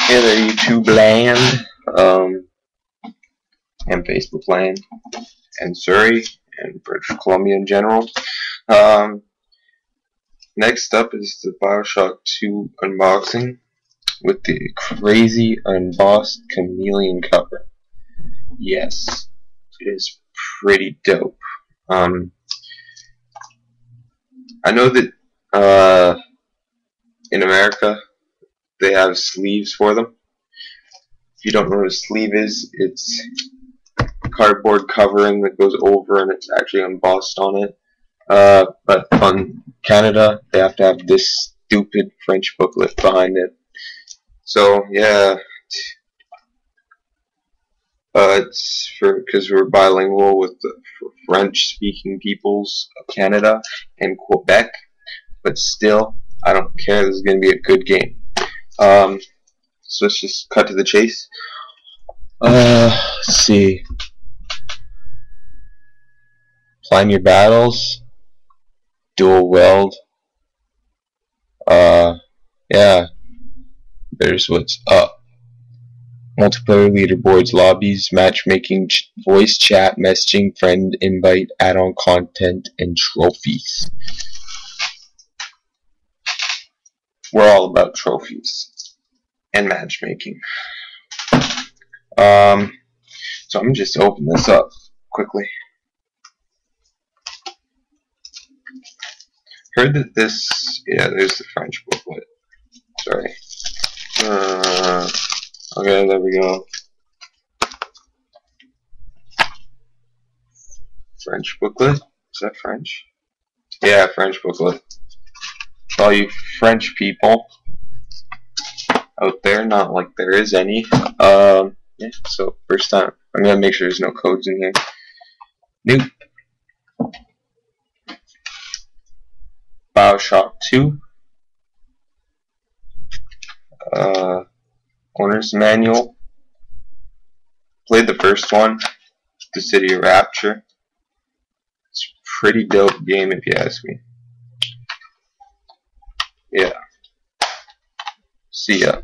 Hey there, YouTube land, and Facebook land, and Surrey, and British Columbia in general. Next up is the Bioshock 2 unboxing with the crazy embossed chameleon cover. Yes, it is pretty dope. I know that in America they have sleeves for them. If you don't know what a sleeve is, it's cardboard covering that goes over and it's actually embossed on it. But on Canada, they have to have this stupid French booklet behind it. So yeah, it's because we're bilingual with the French-speaking peoples of Canada and Quebec. But still, I don't care. This is going to be a good game. So let's just cut to the chase. Let's see. Plan your battles. Dual weld. Yeah. There's what's up. Multiplayer leaderboards, lobbies, matchmaking, voice chat, messaging, friend invite, add-on content, and trophies. We're all about trophies and matchmaking. So I'm gonna just open this up quickly. Heard that this, yeah, there's the French booklet. Sorry. Okay, there we go. French booklet? Is that French? Yeah, French booklet. All you French people out there, not like there is any. Yeah, so first time. I'm gonna make sure there's no codes in here. Nope. Bioshock 2. Owner's manual. Played the first one, The City of Rapture. It's a pretty dope game if you ask me. Yeah. See ya.